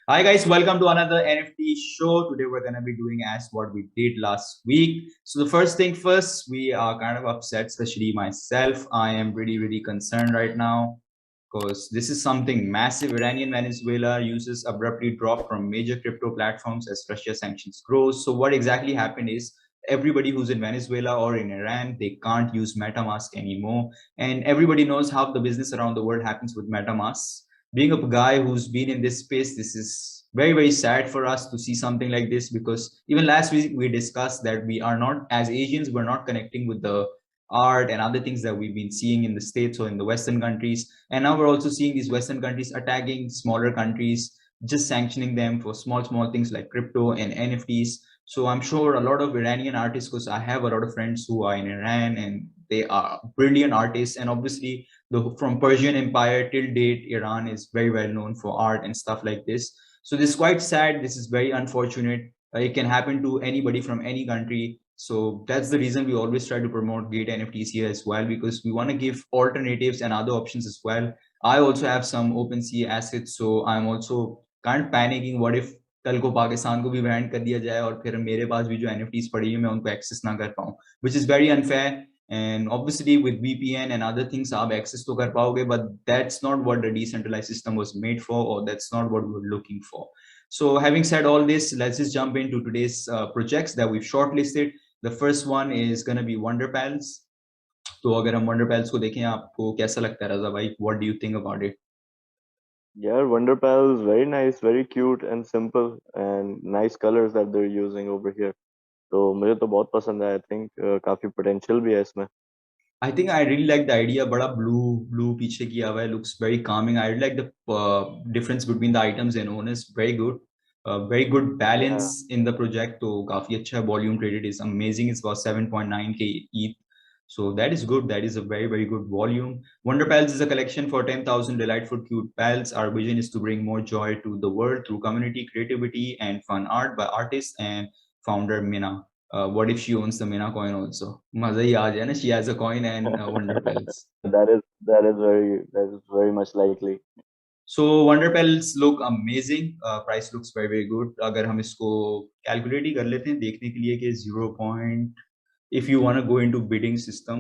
Hi guys, welcome to another NFT show. Today we're gonna be doing as what we did last week. So the first thing first, we are kind of upset, especially myself. I am really concerned right now because this is something massive. Iranian Venezuela uses abruptly dropped from major crypto platforms as Russia sanctions grow. So what exactly happened is everybody who's in Venezuela or in Iran, they can't use MetaMask anymore. And everybody knows how the business around the world happens with MetaMask. Being a guy who's been in this space, this is very sad for us to see something like this, because even last week we discussed that we are not, as Asians, we're not connecting with the art and other things that we've been seeing in the States or in the Western countries. And now we're also seeing these Western countries attacking smaller countries, just sanctioning them for small things like crypto and NFTs. So I'm sure a lot of Iranian artists, because I have a lot of friends who are in Iran and they are brilliant artists. And obviously from Persian Empire till date, Iran is very well known for art and stuff like this. So this is quite sad. This is very unfortunate. It can happen to anybody from any country. So that's the reason we always try to promote great NFTs here as well, because we want to give alternatives and other options as well. I also have some OpenSea assets, so I'm also kind of panicking. What if कल को पाकिस्तान को भी band कर दिया जाए और फिर मेरे पास भी जो NFTs पड़ी है मैं उनको एक्सेस ना कर पाऊँ, which is very unfair. And obviously with VPN and other things आप access तो कर पाओगे, but that's not what the decentralized system was made for, or that's not what we're looking for. So having said all this, let's just jump into today's projects that we've shortlisted. The first one is going to be Wonder Pals. तो अगर हम Wonder Pals को देखें, आपको कैसा लगता है रजा भाई? What do you think about it? Yeah, Wonder Pal is very nice, very cute and simple, and nice colors that they're using over here. तो मुझे तो बहुत पसंद है. I think काफी potential भी है इसमें. I think I really like the idea. बड़ा blue पीछे किया हुआ है, looks very calming. I really like the difference between the items and owners. Very good balance Yeah, in the project. तो काफी अच्छा है. Volume traded is amazing. It's about 7.9k ETH. So that is good. That is a very good volume. Wonder Pals is a collection for 10,000 delightful cute pals. Our vision is to bring more joy to the world through community, creativity, and fun art by artists and founder Mina. What if she owns the Mina coin also? मजा ही आ जाए ना. She has a coin and Wonder Pals. that is very much likely. So Wonder Pals look amazing. Price looks very good. अगर हम इसको calculate ही कर लेते हैं देखने के लिए कि 0 point, if you want to go into bidding system,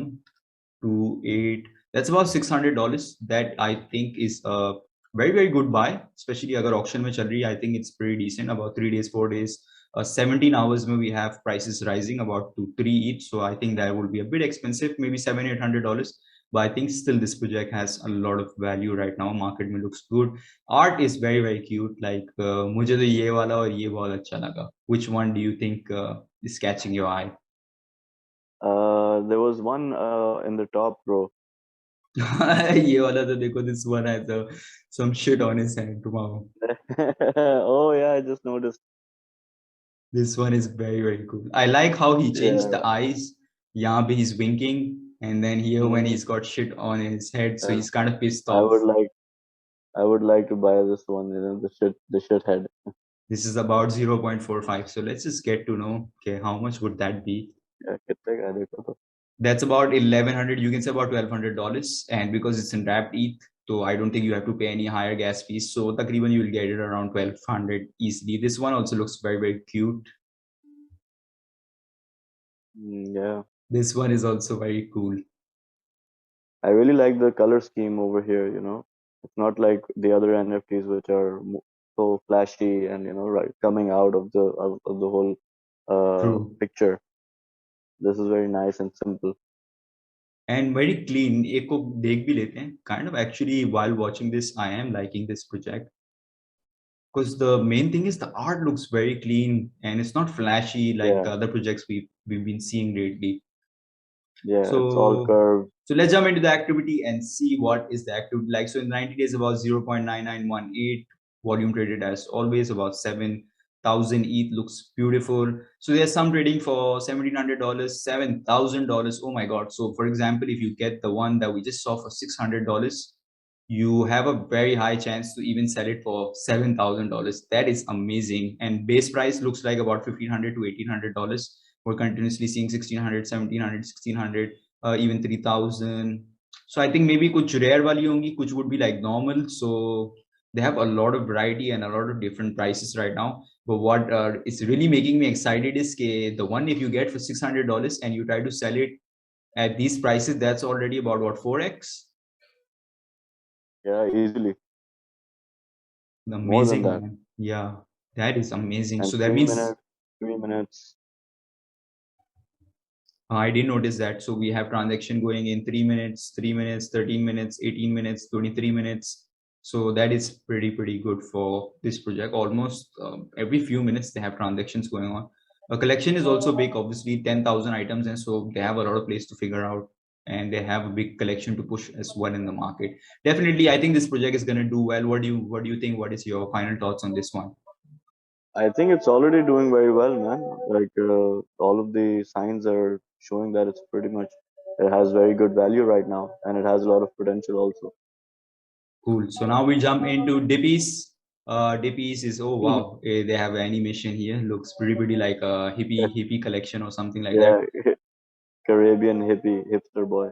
2.8, that's about $600. That I think is a very good buy, especially अगर auction में चल रही है. I think it's pretty decent. About 3 days, 4 days, 17 hours में we have prices rising about 2-3 each. So I think that would be a bit expensive, maybe $700-800. But I think still this project has a lot of value right now. Market में looks good. Art is very cute. Like मुझे तो ये वाला और ये बहुत अच्छा लगा. Which one do you think is catching your eye? There was one in the top row. ये वाला तो देखो. This one has some shit on his hand. Wow. Oh yeah, I just noticed. This one is very cool. I like how he changed Yeah. the eyes. यहाँ पे he's winking, and then here when Hmm. he's got shit on his head, so Yeah. he's kind of pissed I off. would like I would like to buy this one. The shithead. This is about 0.45. So let's just get to know, okay, how much would that be? Yeah, कितने का है देखो तो. That's about 1,100. You can say about $1,200, and because it's in wrapped ETH, so I don't think you have to pay any higher gas fees. So takriban you will get it around 1,200 easily. This one also looks very cute. Yeah. This one is also very cool. I really like the color scheme over here, you know. It's not like the other NFTs which are so flashy and right coming out of the whole True. picture. This is very nice and simple. And very clean. एक को देख भी लेते हैं. Kind of actually while watching this, I am liking this project because the main thing is the art looks very clean and it's not flashy like Yeah, the other projects we've been seeing lately. yeah, it's all So curved. so let's jump into the activity and see what is the activity like. So in 90 days, about 0.9918 volume traded as always, about 7,000 ETH looks beautiful. So there's some trading for $1,700, $7,000. Oh my God. So for example, if you get the one that we just saw for $600, you have a very high chance to even sell it for $7,000. That is amazing. And base price looks like about $1,500 to $1,800. We're continuously seeing 1,600, 1,700, 1,600, even 3,000. So I think maybe कुछ rare वाली होंगी, कुछ would be like normal. So They have a lot of variety and a lot of different prices right now. But what is really making me excited is the one if you get for $600 and you try to sell it at these prices, that's already about what, 4x? Yeah, easily. More than Amazing, that. man. Yeah, that is amazing. And So that means 3 minutes. I didn't notice that. So we have transaction going in 3 minutes, 3 minutes, 13 minutes, 18 minutes, 23 minutes. So that is pretty good for this project. Almost every few minutes they have transactions going on. A collection is also big, obviously 10,000 items, and so they have a lot of place to figure out, and they have a big collection to push as well in the market. Definitely, I think this project is going to do well. What do you think? What is your final thoughts on this one? I think it's already doing very well, man. Like all of the signs are showing that it's pretty much it has very good value right now, and it has a lot of potential also. Cool. So now we jump into Dippies. Dippies is, oh wow, they have animation here. Looks pretty like a hippie collection or something like that. Yeah, Caribbean hippie hipster boy.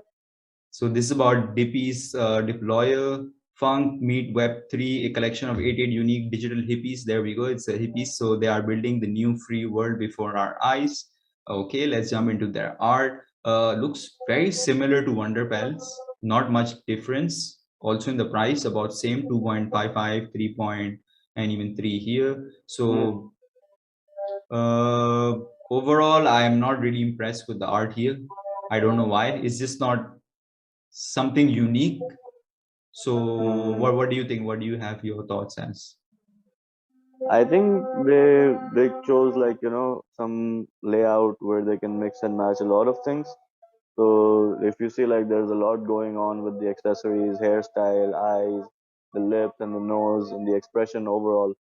So this is about Dippies deployer funk meet Web3, a collection of 88 unique digital hippies. There we go. It's a hippies. So they are building the new free world before our eyes. Okay, let's jump into their art. Looks very similar to Wonder Pals. Not much difference. Also in the price, about same 2.55, 3 point, and even 3 here. Hmm. So uh, overall, I am not really impressed with the art here. I don't know why. It's just not something unique. So Mm, what do you think? What do you have your thoughts as? I think they chose like some layout where they can mix and match a lot of things. So if you see like there's a lot going on with the accessories, hairstyle, eyes, the lips and the nose and the expression overall.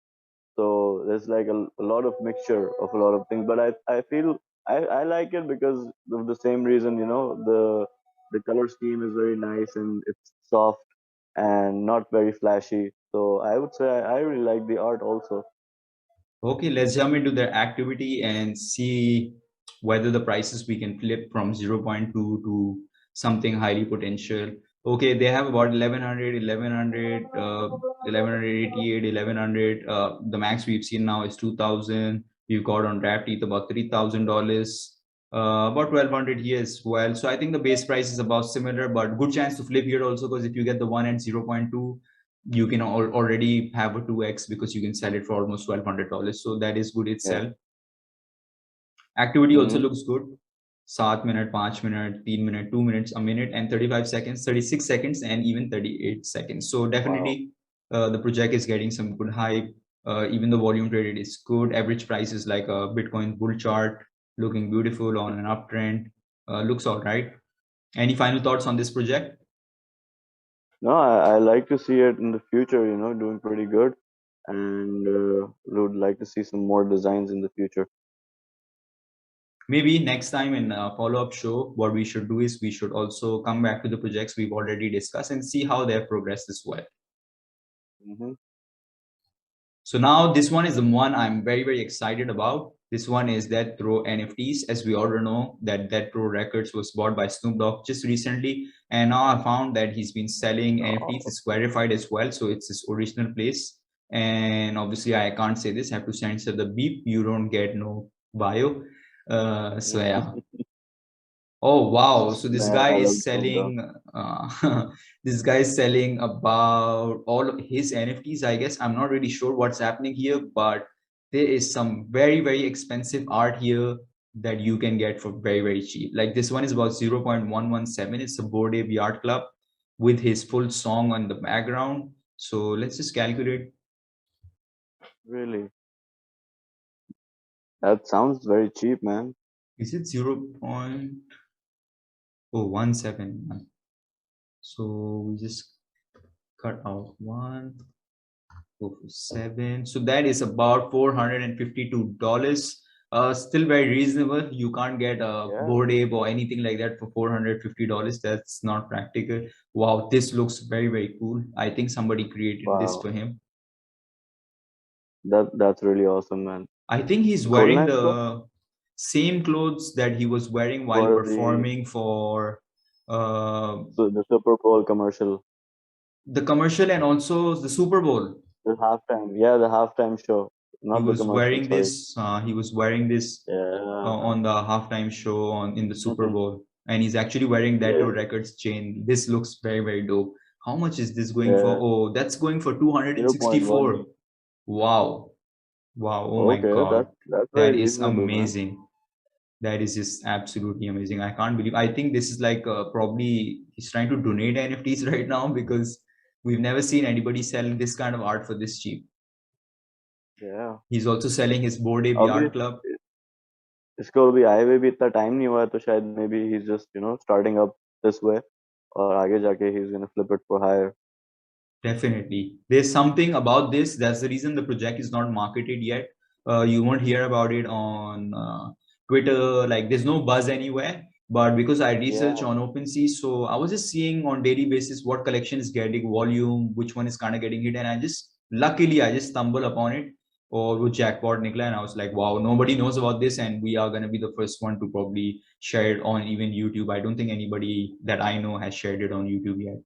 So there's like a lot of mixture of a lot of things. But I feel I like it because of the same reason, the color scheme is very nice and it's soft and not very flashy. So I would say I really like the art also. Okay, let's jump into their activity and see whether the prices we can flip from zero point 0.2 to something highly potential. Okay, they have about 1100, 1100, 1188, 1100. The max we've seen now is 2000. We've got on draft ETH about $3,000. About 1200 here as well. So I think the base price is about similar, but good chance to flip here also, because if you get the one at 0.2, you can already have a 2x because you can sell it for almost $1,200. So that is good Yeah. itself. Activity also Mm-hmm. looks good. 7 minute, 5 minute, 3 minute, 2 minutes, a minute and 35 seconds, 36 seconds, and even 38 seconds. So Wow. definitely the project is getting some good hype. Even the volume traded is good. Average price is like a Bitcoin bull chart, looking beautiful on an uptrend. Looks all right. Any final thoughts on this project? No, I like to see it in the future, doing pretty good, and would like to see some more designs in the future. Maybe next time in a follow-up show, what we should do is we should also come back to the projects we've already discussed and see how they have progressed as well. Mm-hmm. So now this one is the one I'm very excited about. This one is Death Row NFTs. As we already know, that Death Row Records was bought by Snoop Dogg just recently, and now I found that he's been selling NFTs. Oh, It's verified as well, so it's his original place. And obviously, I can't say this. I have to censor the beep. You don't get no bio. So yeah. Oh wow! So this man, guy I love is Snoop Dogg. selling. This guy is selling about all of his NFTs. I guess I'm not really sure what's happening here, but there is some very expensive art here that you can get for very cheap. Like this one is about 0.117. It's a Bored Ape Art Club with his full song on the background. So let's just calculate. Really, that sounds very cheap, man. Is it 0.017? So we just cut out one. Go for 7. So that is about $452. Still very reasonable. You can't get a Yeah. Bored Ape or anything like that for $450. That's not practical. Wow, this looks very cool. I think somebody created this Wow, for him. that's really awesome, man. I think he's Golden wearing Knights, bro, the same clothes that he was wearing while for the performing for uh, so the Super Bowl commercial. the commercial and also the Super Bowl. The halftime, yeah, the halftime show, He not the was commercial. wearing Sorry. this. He was wearing this Yeah. on the halftime show on in the Super Mhm. Bowl, and he's actually wearing that Yeah. Records chain. This looks very dope. How much is this going for? Yeah. Oh, that's going for 264. 0.1. Wow. Wow. Oh my Okay, God. that's That very is reasonable, man. amazing. That is just absolutely amazing. I can't believe. I think this is like probably he's trying to donate NFTs right now because we've never seen anybody sell this kind of art for this cheap. Yeah. He's also selling his Bored Ape अभी Art Club. इसको अभी आए हुए भी इतना time नहीं हुआ है तो शायद maybe he's just starting up this way और आगे जाके he's gonna flip it for higher. Definitely. There's something about this. That's the reason the project is not marketed yet. You won't hear about it on Twitter. Like there's no buzz anywhere. But because I research Yeah. on OpenSea, so I was just seeing on daily basis what collection is getting volume, which one is kind of getting hit. And luckily, I just stumble upon it or with jackpot Nikla. And I was like, wow, nobody knows about this. And we are going to be the first one to probably share it on even YouTube. I don't think anybody that I know has shared it on YouTube yet.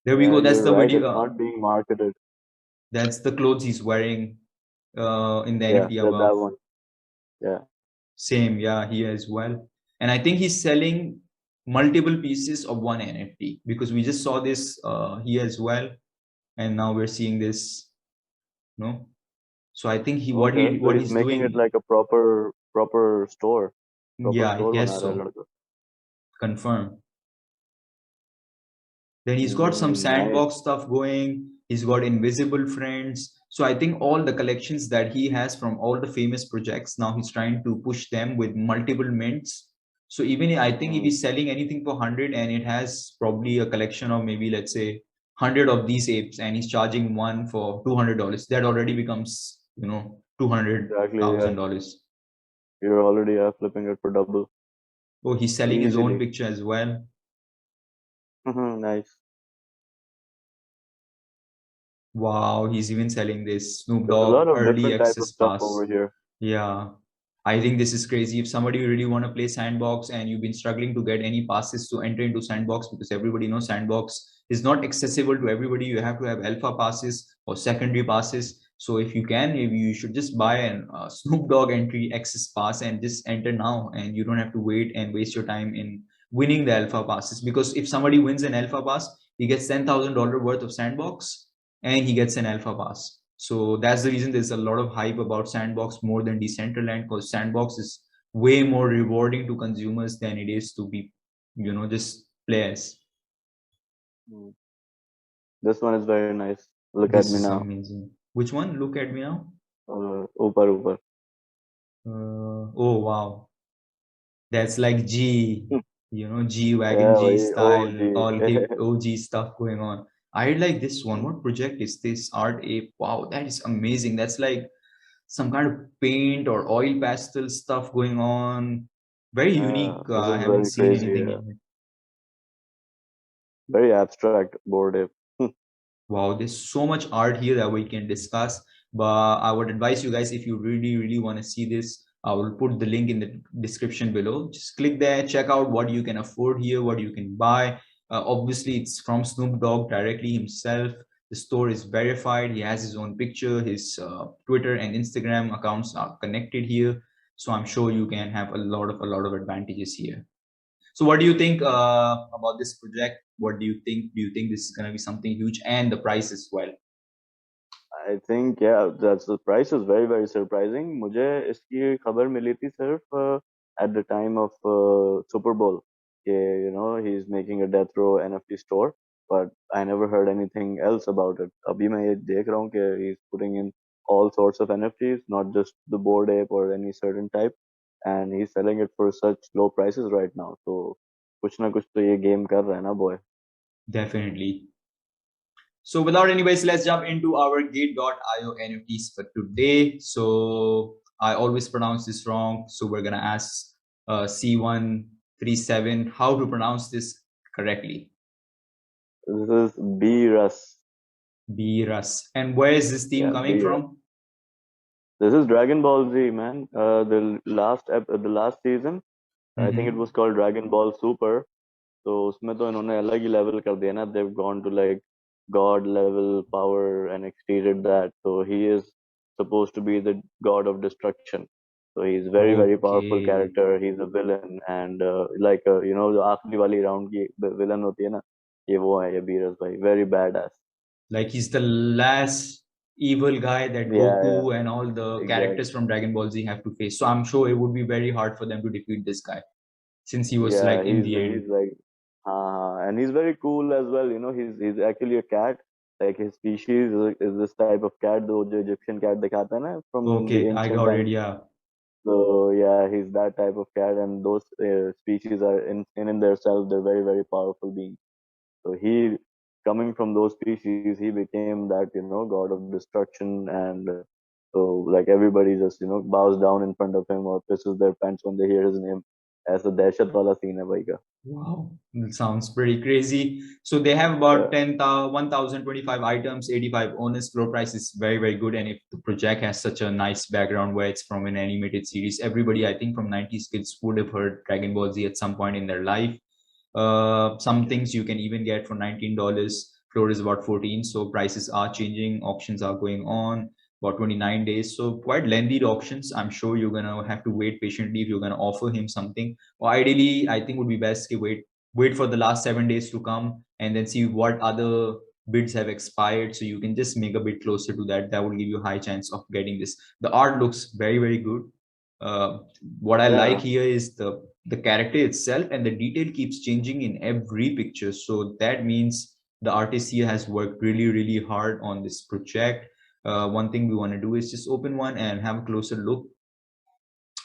There we Yeah, go. That's you're the right. video. It's not being marketed. That's the clothes he's wearing in the Yeah, NFT that above. one. Yeah. Same, yeah, here as well. And I think he's selling multiple pieces of one NFT because we just saw this here as well, and now we're seeing this. No, so I think he what Okay. he So what he's he's making it doing. like a proper store. Proper Yeah, I store बना guess रहा है so. लड़का. Confirm. Then he's got some Nice. sandbox stuff going. He's got invisible friends. So I think all the collections that he has from all the famous projects, now he's trying to push them with multiple mints. So even I think if Mm, he's selling anything for 100 and it has probably a collection of maybe let's say 100 of these apes and he's charging one for $200, that already becomes, exactly. Yeah. $200,000. You're already flipping it for double Oh, he's selling his own easily. picture as well. Nice. Wow, he's even selling this Snoop There's a lot Dogg of early different type of access stuff over pass. here. Yeah, I think this is crazy. If somebody really want to play Sandbox and you've been struggling to get any passes to enter into Sandbox because everybody knows Sandbox is not accessible to everybody, you have to have alpha passes or secondary passes. So if you can, maybe you should just buy an Snoop Dogg entry access pass and just enter now, and you don't have to wait and waste your time in winning the alpha passes. Because if somebody wins an alpha pass, he gets $10,000 worth of Sandbox and he gets an alpha pass. So that's the reason there's a lot of hype about Sandbox more than Decentraland, because Sandbox is way more rewarding to consumers than it is to be, just players. Mm. This one is very nice. Look at This me is now. amazing. Which one? Look at me now. ऊपर. Oh wow, that's like G wagon Yeah, G वही style, OG. all hip OG stuff going on. I like this one. What project is this? Art Ape. Wow, that is amazing. That's like some kind of paint or oil pastel stuff going on. Very Yeah, unique. this I is haven't very seen crazy. anything Yeah. in it. Very abstract board ape. Wow, there's so much art here that we can discuss. But I would advise you guys, if you really want to see this, I will put the link in the description below. Just click there, check out what you can afford here, what you can buy. Obviously, it's from Snoop Dogg directly himself. The store is verified. He has his own picture. His Twitter and Instagram accounts are connected here. So I'm sure you can have a lot of advantages here. So what do you think about this project? What do you think? Do you think this is going to be something huge, and the price as well? I think yeah, that's the price is very surprising. मुझे इसकी खबर मिली थी सिर्फ at the time of Super Bowl कि he's making a death row NFT store, but I never heard anything else about it. अभी मैं ये देख रहा हूँ कि he's putting in all sorts of NFTs, not just the Bored Ape or any certain type, and he's selling it for such low prices right now. So कुछ ना कुछ तो ये game कर रहा है ना boy. Definitely. So without any waste, let's jump into our Gate.io NFTs for today. So I always pronounce this wrong. So we're gonna ask C137 how to pronounce this correctly. This is Beerus. Beerus. And where is this team Yeah, coming Beerus. from? This is Dragon Ball Z, man. The last season, I think it Mm-hmm. was called Dragon Ball Super. So उसमें तो इन्होंने अलग ही level कर दिया ना. They've gone to like god level power and exceeded that. So he is supposed to be the god of destruction. So he's very very powerful Okay. character. He's a villain, and like you know, the आखिरी वाली round की villain होती है ना, ये वो है ये बीरस भाई, very badass. Like he's the last evil guy that Yeah, yeah, Goku and all the exactly. characters from Dragon Ball Z have to face. So I'm sure it would be very hard for them to defeat this guy since he was Yeah, like in the end. he's like, and he's very cool as well. You know, he's actually a cat. Like his species is this type of cat, though the Egyptian cat दिखाता है ना from the Okay, I ancient got it. times. Yeah. So yeah, he's that type of cat, and those species are in themselves. They're very very powerful beings. So he, coming from those species, he became that god of destruction, and so like everybody just bows down in front of him or pisses their pants when they hear his name. As a dehshat wala scene hai bhai ka. Wow, that sounds pretty crazy. So they have Yeah, about 1,025 items, 85 owners. Floor price is very, very good. And if the project has such a nice background where it's from an animated series, everybody, I think from 90s kids would have heard Dragon Ball Z at some point in their life. Some things you can even get for $19. Floor is about 14. So prices are changing. Auctions are going on about 29 days. So quite lengthy auctions. I'm sure you're gonna have to wait patiently if you're gonna offer him something. Or ideally, I think would be best to wait for the last 7 days to come and then see what other bids have expired. So you can just make a bit closer to that. That will give you a high chance of getting this. The art looks very, very good. Uh, what I like yeah. here is the character itself, and the detail keeps changing in every picture. So that means the artist here has worked really, really hard on this project. One thing we want to do is just open one and have a closer look.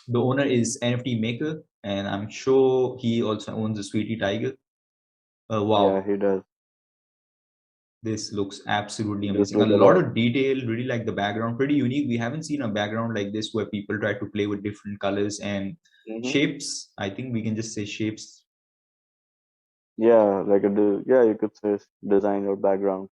The owner is NFT Maker, and I'm sure he also owns a Sweetie Tiger. Yeah, Wow, he does. this looks absolutely Just amazing. A look at lot that. of detail, really like the background, pretty unique. We haven't seen a background like this where people try to play with different colors and Hmm. shapes. I think we can just say shapes. Yeah, like yeah, you could say design or background.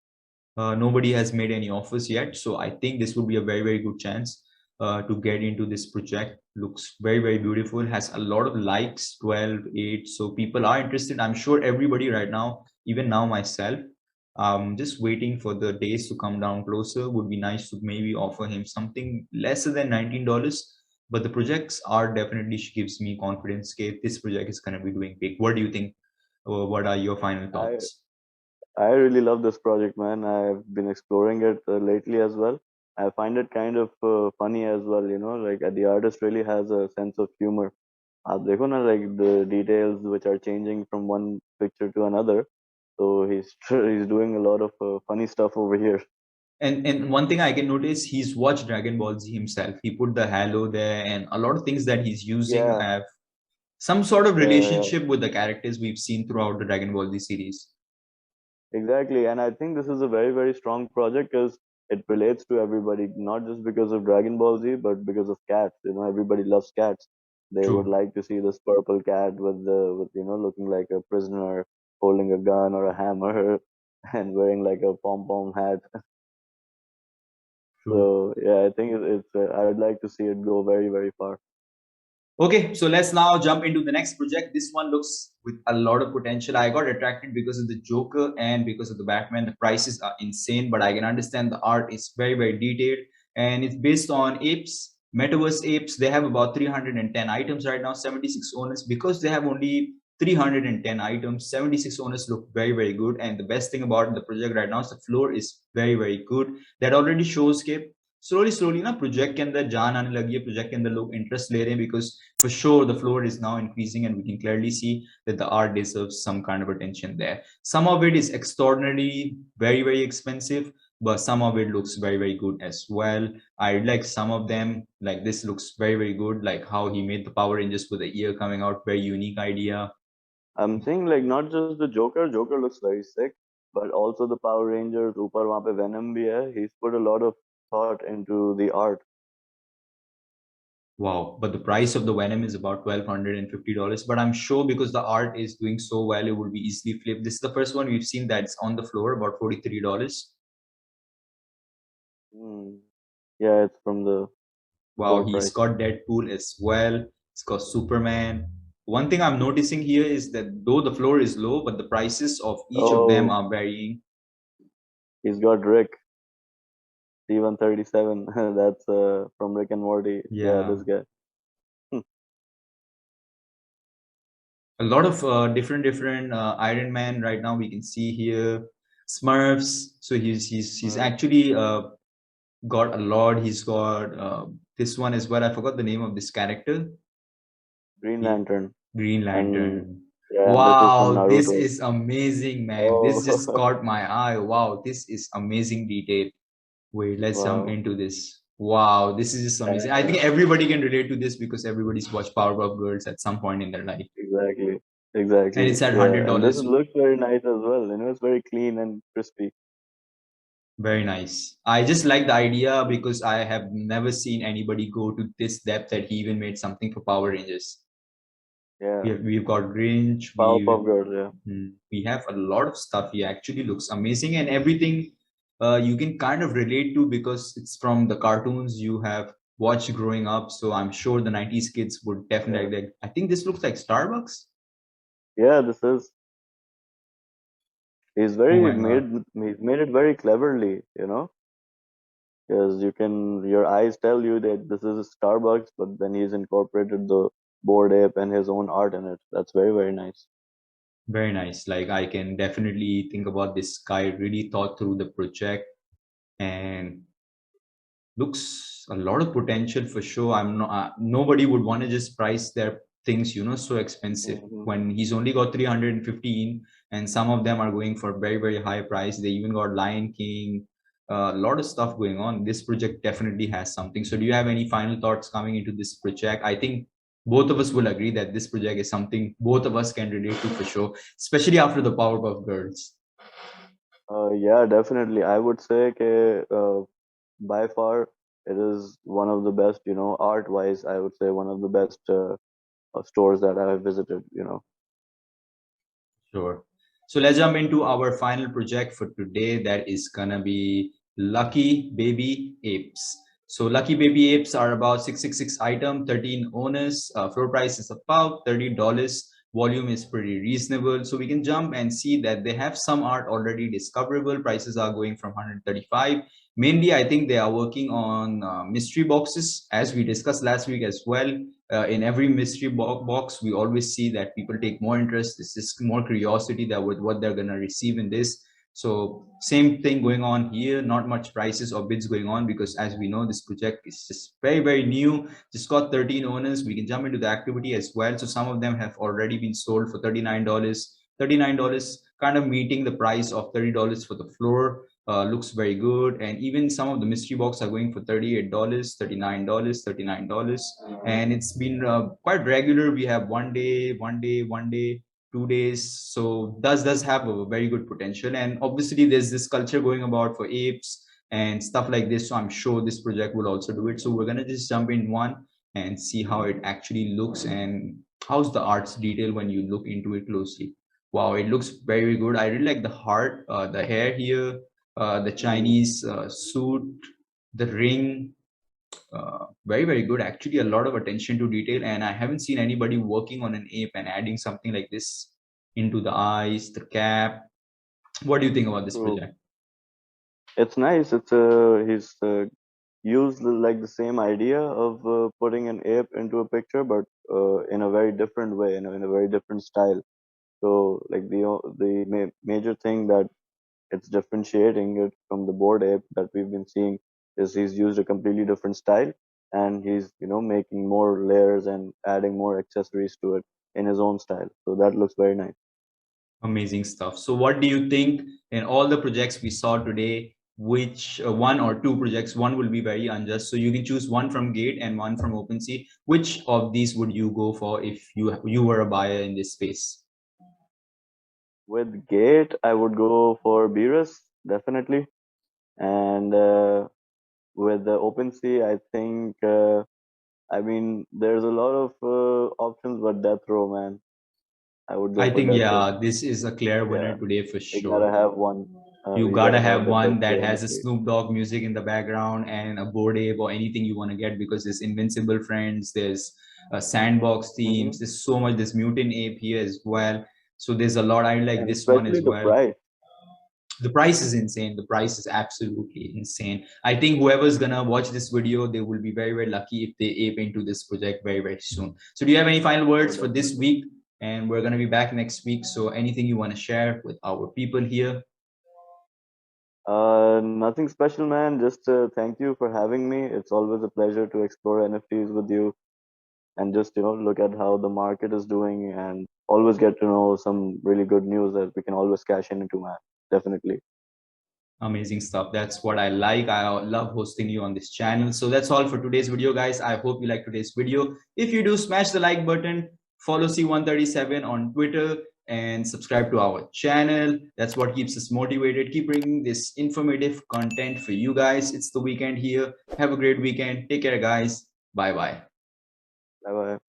Nobody has made any offers yet, so I think this would be a very, very good chance to get into this project. Looks very, very beautiful, has a lot of likes, 12, 8. So people are interested. I'm sure everybody right now, even now myself, just waiting for the days to come down closer. Would be nice to maybe offer him something lesser than $19. But the projects are definitely gives me confidence. Okay, this project is going to be doing big. What do you think? What are your final I thoughts? I really love this project, man. I've been exploring it lately as well. I find it kind of funny as well, like the artist really has a sense of humor. आप देखो ना, like the details which are changing from one picture to another. So he's he's doing a lot of funny stuff over here. And one thing I can notice, he's watched Dragon Ball Z himself. He put the halo there, and a lot of things that he's using Yeah, have some sort of yeah, relationship with the characters we've seen throughout the Dragon Ball Z series. exactly. And I think this is a very, very strong project because it relates to everybody, not just because of Dragon Ball Z, but because of cats. Everybody loves cats. They would True. like to see this purple cat with looking like a prisoner, holding a gun or a hammer, and wearing like a pom pom hat. True. So yeah, I think it's. I would like to see it go very, very far. Okay, so let's now jump into the next project. This one looks with a lot of potential. I got attracted because of the Joker and because of the Batman. The prices are insane, but I can understand the art is very, very detailed. And it's based on Apes, Metaverse Apes. They have about 310 items right now, 76 owners. Because they have only 310 items, 76 owners look very, very good. And the best thing about the project right now is the floor is very, very good. That already shows Cape slowly ना project के अंदर जान आने लगी है, project के अंदर लोग interest ले रहे हैं, because for sure the floor is now increasing and we can clearly see that the art deserves some kind of attention there. Some of it is extraordinarily very, very expensive, but some of it looks very, very good as well. I like some of them, like this looks very, very good, like how he made the Power Rangers with the ear coming out, very unique idea. I'm saying like not just the Joker. Joker looks very sick, but also the Power Rangers. ऊपर वहाँ पे Venom भी है. He's put a lot of thought into the art. Wow, but the price of the Venom is about $1,250. But I'm sure because the art is doing so well, it will be easily flipped. This is the first one we've seen that's on the floor, about $43. Hmm. Yeah, it's from the Wow, floor he's price. got Deadpool as well. He's got Superman. One thing I'm noticing here is that though the floor is low, but the prices of each of them Oh, are varying. He's got Rick C-137. That's from Rick and Morty. Yeah, Yeah. this guy. A lot of different Iron Man right now we can see here. Smurfs. So he's Mhm. actually got a lot. He's got this one as well. I forgot the name of this character. Green He, Lantern. Green And Lantern. yeah, and this is from Wow, this Naruto. is amazing, man. This just Oh, caught my eye. Wow, this is amazing detail. Wait, let's jump wow. into this. Wow, this is just amazing. I And think everybody can relate to this because everybody's watched Powerpuff Girls at some point in their life. exactly, And exactly. it's at Yeah, and this $100. looks very nice as well. It's very clean and crispy. Very nice. I just like the idea because I have never seen anybody go to this depth that he even made something for Power Rangers. Yeah, We've got Grinch. Powerpuff Girls. Yeah. We have a lot of stuff. He actually looks amazing, and everything you can kind of relate to because it's from the cartoons you have watched growing up. So I'm sure the '90s kids would Yeah, definitely like. I think this looks like Starbucks. yeah. This is. Oh my god. He's made it very cleverly. Because your eyes tell you that this is a Starbucks, but then he's incorporated the board ape and his own art in it. That's very, very nice. Very nice. Like I can definitely think about this guy really thought through the project and looks a lot of potential for sure. I'm not nobody would want to just price their things so expensive Hmm. when he's only got 315 and some of them are going for very very high price. They even got Lion King, a lot of stuff going on. This project definitely has something. So do you have any final thoughts coming into this project? I think both of us will agree that this project is something both of us can relate to for sure, especially after the Powerpuff Girls. Yeah, definitely. I would say by far it is one of the best, art-wise, I would say one of the best stores that I have visited. Sure. So let's jump into our final project for today. That is gonna be Lucky Baby Apes. So Lucky Baby Apes are about 666 item, 13 owners. Floor price is about $30. Volume is pretty reasonable. So we can jump and see that they have some art already discoverable. Prices are going from 135. Mainly, I think they are working on mystery boxes, as we discussed last week as well. In every mystery box, we always see that people take more interest. This is more curiosity that with what they're gonna receive in this. So same thing going on here. Not much prices or bids going on because as we know, this project is just very very new. Just got 13 owners. We can jump into the activity as well. So some of them have already been sold for $39. $39, kind of meeting the price of $30 for the floor. Looks very good, and even some of the mystery box are going for $38, $39, $39, and it's been quite regular. We have 1 day, 1 day, 1 day, 2 days. So does have a very good potential, and obviously there's this culture going about for apes and stuff like this. So I'm sure this project will also do it. So we're gonna just jump in one and see how it actually looks and how's the art's detail when you look into it closely. Wow, it looks very good. I really like the heart, the hair here, the Hmm. Chinese suit, the ring, very very good. Actually a lot of attention to detail, and I haven't seen anybody working on an ape and adding something like this into the eyes, the cap. What do you think about this So project? it's nice. He's used like the same idea of putting an ape into a picture, but in a very different way, in a very different style. So like the major thing that it's differentiating it from the board ape that we've been seeing is he's used a completely different style, and he's making more layers and adding more accessories to it in his own style. So that looks very nice. Amazing stuff. So what do you think in all the projects we saw today, which one or two projects, one will be very unjust, so you can choose one from Gate and one from OpenSea. Which of these would you go for if you were a buyer in this space? With Gate, I would go for Beerus definitely, and with the OpenSea, I think. I mean, there's a lot of options, but Death Row, man, I would go I for think, Death Row. yeah, this is a clear winner Yeah, today for we gotta sure. have one. You We gotta gotta have have the one Death that Row has a NFT. Snoop Dogg music in the background and a board ape or anything you want to get, because there's Invincible Friends, there's sandbox Mm-hmm. themes, there's so much, there's Mutant Ape here as well. So there's a lot. I like And this one especially as the well. price. The price is insane. The price is absolutely insane. I think whoever's gonna watch this video, they will be very, very lucky if they ape into this project very, very soon. So do you have any final words for this week? And we're gonna be back next week. So anything you want to share with our people here? Nothing special, man. Just thank you for having me. It's always a pleasure to explore NFTs with you and just look at how the market is doing and always get to know some really good news that we can always cash in into, man. Definitely. Amazing stuff. That's what I like. I love hosting you on this channel. So that's all for today's video, guys. I hope you like today's video. If you do, smash the like button, follow C137 on Twitter, and subscribe to our channel. That's what keeps us motivated. Keep bringing this informative content for you guys. It's the weekend here. Have a great weekend. Take care, guys. Bye bye. Bye bye.